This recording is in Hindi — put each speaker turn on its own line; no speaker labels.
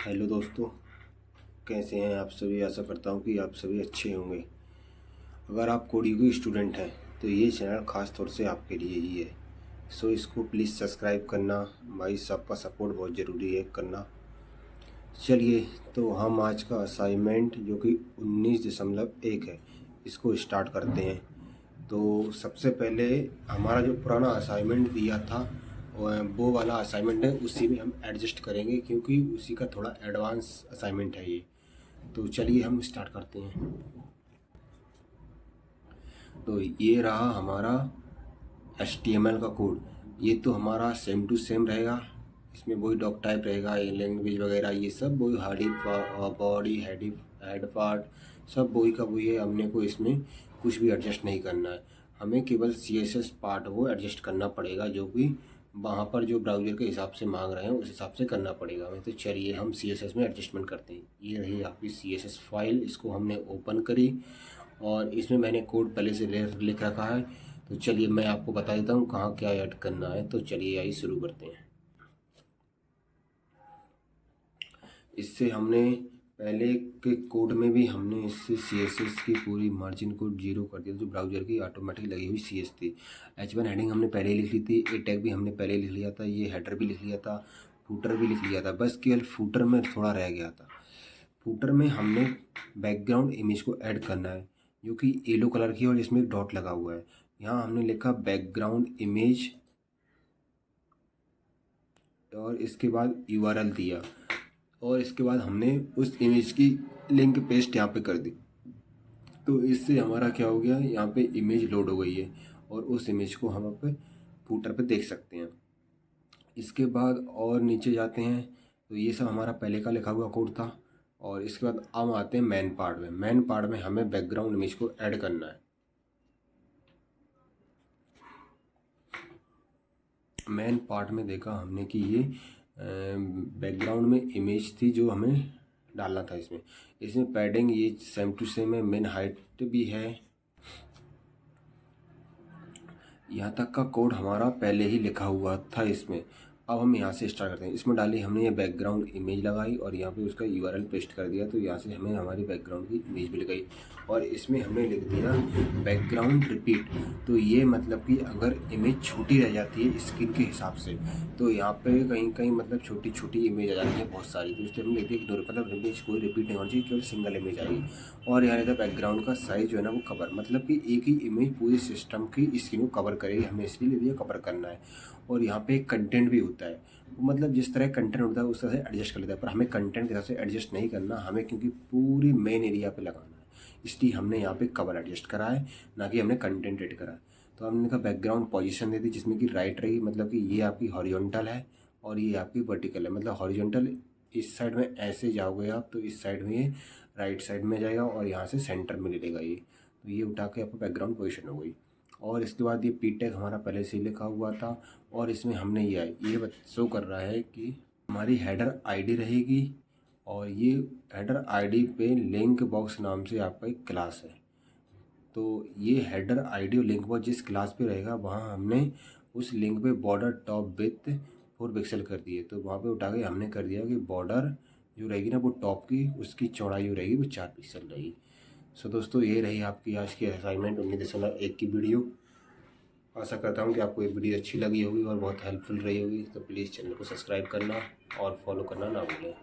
हेलो दोस्तों, कैसे हैं आप सभी। आशा करता हूं कि आप सभी अच्छे होंगे। अगर आप कोडिंग के स्टूडेंट हैं तो ये चैनल ख़ास तौर से आपके लिए ही है। सो इसको प्लीज़ सब्सक्राइब करना। भाई सबका सपोर्ट बहुत ज़रूरी है करना। चलिए, तो हम आज का असाइनमेंट जो कि 19.1 है इसको स्टार्ट करते हैं। तो सबसे पहले हमारा जो पुराना असाइनमेंट दिया था वो वाला असाइनमेंट है, उसी में हम एडजस्ट करेंगे क्योंकि उसी का थोड़ा एडवांस असाइनमेंट है ये। तो चलिए हम स्टार्ट करते हैं। तो ये रहा हमारा HTML का कोड। ये तो हमारा सेम टू सेम रहेगा। इसमें वही डॉक टाइप रहेगा, ये लैंग्वेज वगैरह ये सब वही, हार्डी बॉडी हेड पार्ट सब वही का वही है। हमने को इसमें कुछ भी एडजस्ट नहीं करना है। हमें केवल CSS पार्ट वो एडजस्ट करना पड़ेगा, जो कि वहाँ पर जो ब्राउज़र के हिसाब से मांग रहे हैं उस हिसाब से करना पड़ेगा हमें। तो चलिए हम CSS में एडजस्टमेंट करते हैं। ये रही आपकी CSS फाइल, इसको हमने ओपन करी और इसमें मैंने कोड पहले से लिख रखा है। तो चलिए मैं आपको बता देता हूँ कहाँ क्या ऐड करना है। तो चलिए आइए शुरू करते हैं। इससे हमने पहले के कोड में भी हमने इससे CSS की पूरी मार्जिन को 0 कर दिया, जो ब्राउज़र की ऑटोमेटिक लगी हुई CS थी। H1 हेडिंग हमने पहले ही लिख ली थी, ए टैग भी हमने पहले ही लिख लिया था, ये हेडर भी लिख लिया था, फूटर भी लिख लिया था। बस केवल फूटर में थोड़ा रह गया था। फूटर में हमने बैकग्राउंड इमेज को ऐड करना है, जो कि येलो कलर की और इसमें एक डॉट लगा हुआ है। यहाँ हमने लिखा बैकग्राउंड इमेज और इसके बाद URL दिया और इसके बाद हमने उस इमेज की लिंक पेस्ट यहाँ पे कर दी। तो इससे हमारा क्या हो गया, यहाँ पे इमेज लोड हो गई है और उस इमेज को हम अब फूटर पे देख सकते हैं। इसके बाद और नीचे जाते हैं तो ये सब हमारा पहले का लिखा हुआ कोड था। और इसके बाद अब आते हैं मेन पार्ट में। मेन पार्ट में हमें बैकग्राउंड इमेज को ऐड करना है। मेन पार्ट में देखा हमने कि ये बैकग्राउंड में इमेज थी जो हमें डालना था। इसमें पैडिंग ये सेम टू सेम है, मेन हाइट भी है। यहाँ तक का कोड हमारा पहले ही लिखा हुआ था इसमें। अब हम यहाँ से स्टार्ट करते हैं। इसमें डाली हमने ये बैकग्राउंड इमेज लगाई और यहाँ पे उसका URL पेस्ट कर दिया। तो यहाँ से हमें हमारी बैकग्राउंड की इमेज मिल गई और इसमें हमने लिख दिया बैकग्राउंड रिपीट। तो ये मतलब कि अगर इमेज छोटी रह जाती है स्क्रीन के हिसाब से तो यहाँ पे कहीं कहीं मतलब छोटी छोटी इमेज आ जाती है बहुत सारी। तो इसलिए हमने लिख दिया कि मतलब इमेज कोई रिपीट नहीं होनी चाहिए, केवल सिंगल इमेज आएगी। और यहाँ रहता है बैकग्राउंड का साइज जो है ना वो कवर, मतलब कि एक ही इमेज पूरी सिस्टम की स्क्रीन को कवर करेगी। हमने इसलिए ले लिया कवर करना है। और यहाँ पे एक कंटेंट भी होता है, मतलब जिस तरह कंटेंट होता है उस तरह से एडजस्ट कर लेता है, पर हमें कंटेंट के हिसाब से एडजस्ट नहीं करना हमें, क्योंकि पूरी मेन एरिया पे लगाना है। इसलिए हमने यहाँ पे कवर एडजस्ट करा है, ना कि हमने कंटेंट एड करा है। तो हमने कहा बैकग्राउंड पोजीशन दे दी, जिसमें कि राइट रहेगी, मतलब कि ये आपकी हॉरिजॉन्टल है और ये आपकी वर्टिकल है। मतलब हॉरिजॉन्टल इस साइड में ऐसे जाओगे आप तो इस साइड में ये राइट साइड में जाएगा और यहाँ से सेंटर में ले लेगा ये। तो ये उठा के आपको बैकग्राउंड पोजीशन हो गई। और इसके बाद ये पी टैग हमारा पहले से ही लिखा हुआ था और इसमें हमने ये शो कर रहा है कि हमारी हेडर आईडी रहेगी। और ये हेडर आईडी पे लिंक बॉक्स नाम से आपका एक क्लास है। तो ये हेडर आईडी और लिंक बॉक्स जिस क्लास पे रहेगा वहाँ हमने उस लिंक पे बॉर्डर टॉप विथ 4 पिक्सल कर दिए। तो वहाँ पे उठा के हमने कर दिया कि बॉर्डर जो रहेगी ना वो टॉप की उसकी चौड़ाई जो रहेगी वो 4 पिक्सल रहेगी। सो दोस्तों ये रही आपकी आज की असाइनमेंट 19.1 की वीडियो। आशा करता हूँ कि आपको ये वीडियो अच्छी लगी होगी और बहुत हेल्पफुल रही होगी। तो प्लीज़ चैनल को सब्सक्राइब करना और फॉलो करना ना भूलें।